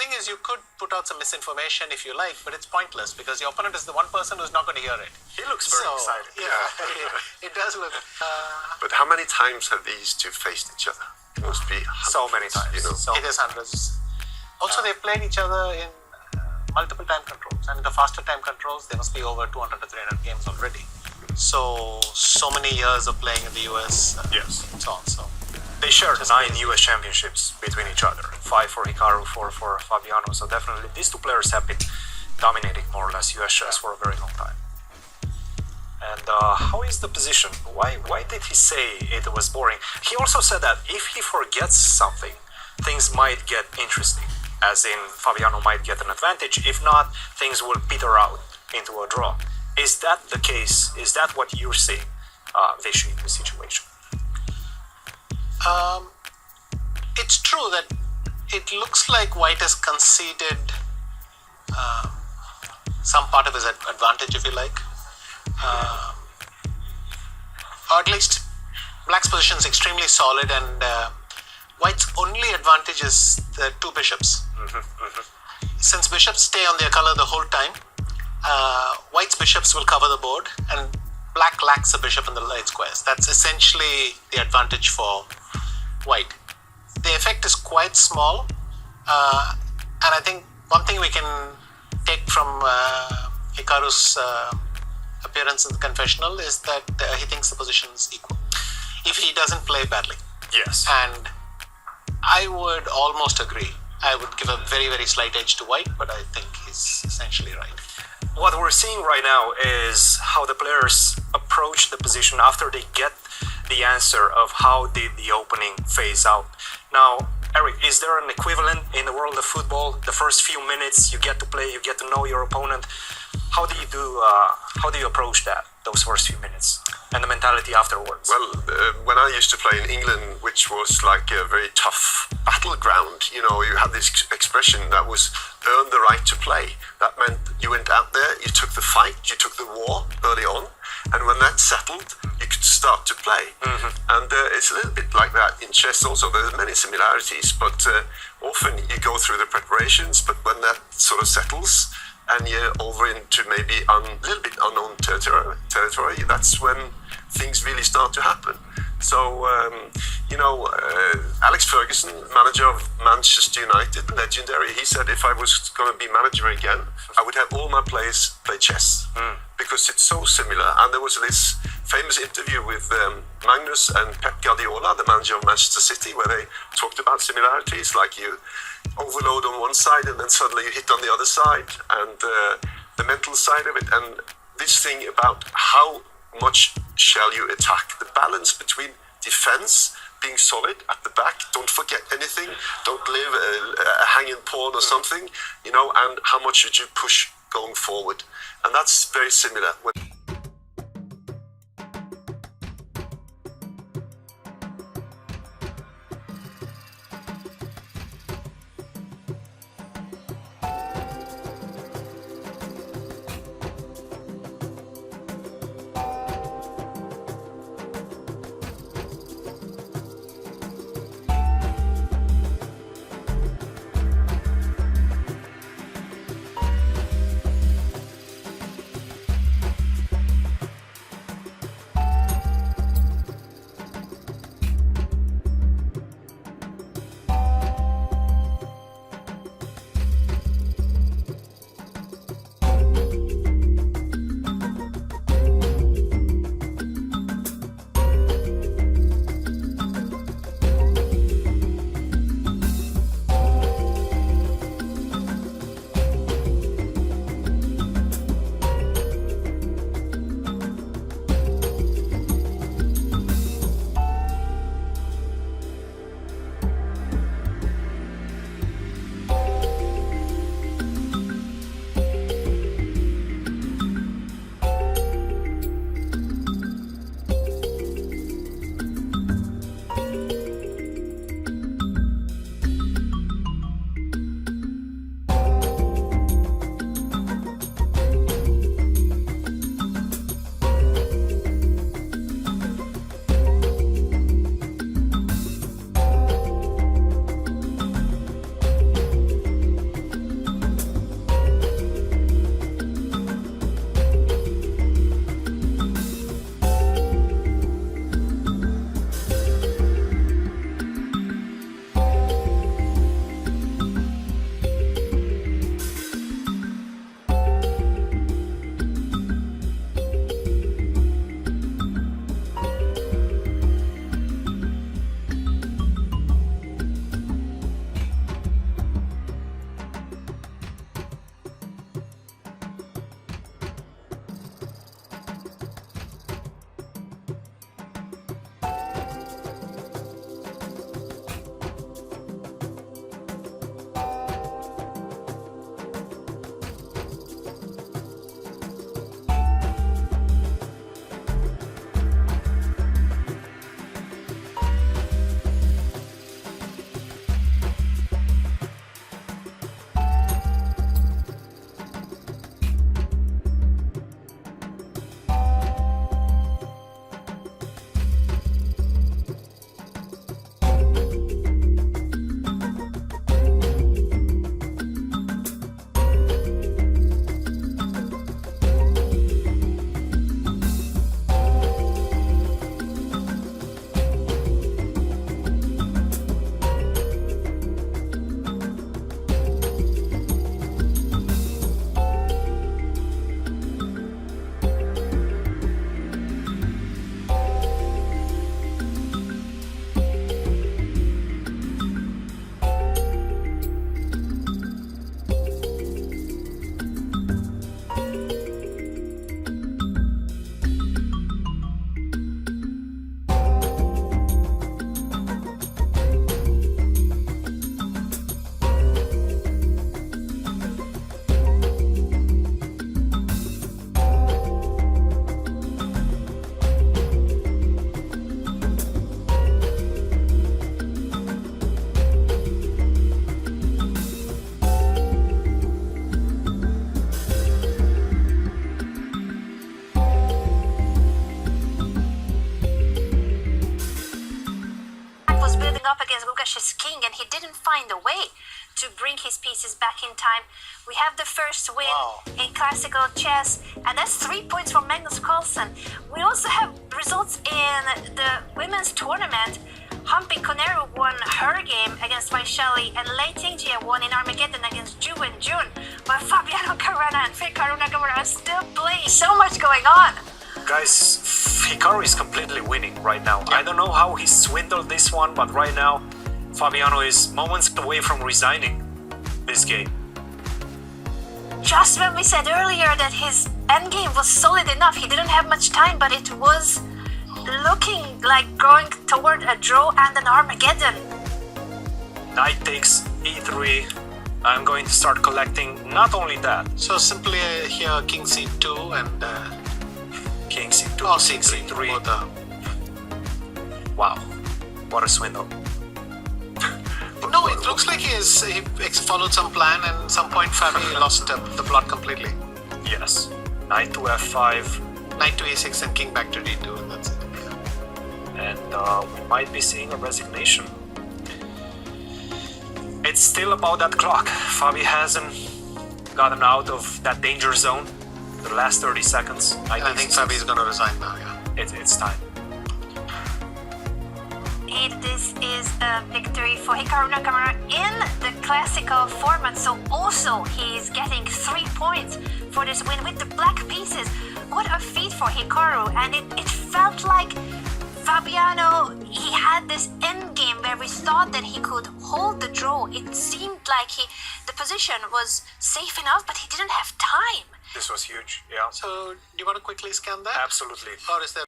thing is, you could put out some misinformation if you like, but it's pointless because your opponent is the one person who's not going to hear it. He looks very excited. Yeah, it does look. But how many times have these two faced each other? It must be hundreds, so many times. You know. It is hundreds. Also, they've played each other in multiple time controls, and in the faster time controls, there must be over 200 to 300 games already. So many years of playing in the US. Yes. And so on. So. They shared 9 US championships between each other. 5 for Hikaru, 4 for Fabiano. So definitely these two players have been dominating more or less US chess for a very long time. And how is the position? Why did he say it was boring? He also said that if he forgets something, things might get interesting. As in, Fabiano might get an advantage. If not, things will peter out into a draw. Is that the case? Is that what you're seeing, Vishy, in the situation? It's true that it looks like White has conceded some part of his advantage, if you like. Or at least Black's position is extremely solid, and White's only advantage is the 2 bishops. Since bishops stay on their color the whole time, White's bishops will cover the board, and Black lacks a bishop in the light squares. That's essentially the advantage for White. The effect is quite small, and I think one thing we can take from Hikaru's appearance in the confessional is that he thinks the position is equal if he doesn't play badly. Yes. And I would almost agree. I would give a very, very slight edge to White, but I think he's essentially right. What we're seeing right now is how the players approach the position after they get the answer of how did the opening phase out. Now, Eric, is there an equivalent in the world of football? The first few minutes you get to play, you get to know your opponent. How do you approach that, those first few minutes, and the mentality afterwards? Well, when I used to play in England, which was like a very tough battleground, you know, you had this expression that was earn the right to play. That meant you went out there, you took the fight, you took the war early on, and when that settled, you could start to play. And it's a little bit like that in chess also. There's many similarities, but often you go through the preparations, but when that sort of settles, and you're over into maybe a little bit unknown territory, that's when things really start to happen. So, Alex Ferguson, manager of Manchester United, legendary, he said if I was going to be manager again, I would have all my players play chess. Because it's so similar. And there was this famous interview with Magnus and Pep Guardiola, the manager of Manchester City, where they talked about similarities, like you overload on one side and then suddenly you hit on the other side, and the mental side of it, and this thing about how much shall you attack, the balance between defense, being solid at the back, don't forget anything, don't leave a hanging pawn or something, you know, and how much should you push going forward. And that's very similar. Russia's king, and he didn't find a way to bring his pieces back in time. We have the first win in classical chess, and that's 3 points from Magnus Carlsen. We also have results in the women's tournament. Humpy Koneru won her game against Vaishali, and Lei Tingjie won in Armageddon against Ju and Jun. But Fabiano Caruana and Hikaru Nakamura are still playing. So much going on. Guys, Hikaru is completely winning right now. I don't know how he swindled this one, but right now Fabiano is moments away from resigning this game. Just when we said earlier that his endgame was solid enough, he didn't have much time, but it was looking like going toward a draw and an Armageddon. Knight takes e3. I'm going to start collecting not only that. So simply here king c2 and King c2, oh, king c3. c3. Both, Wow, what a swindle. no, it looks like he followed some plan, and at some point Fabi lost the plot completely. Yes. Knight to f5. Knight to e6 and king back to d2, and that's it. And we might be seeing a resignation. It's still about that clock. Fabi hasn't gotten out of that danger zone. The last 30 seconds. I think Fabi is going to resign now, yeah. It's time. This is a victory for Hikaru Nakamura in the classical format, so also he's getting 3 points for this win with the black pieces. What a feat for Hikaru, and it felt like Fabiano, he had this end game where we thought that he could hold the draw. It seemed like the position was safe enough, but he didn't have time. This was huge, yeah. So, do you want to quickly scan that? Absolutely. Or is there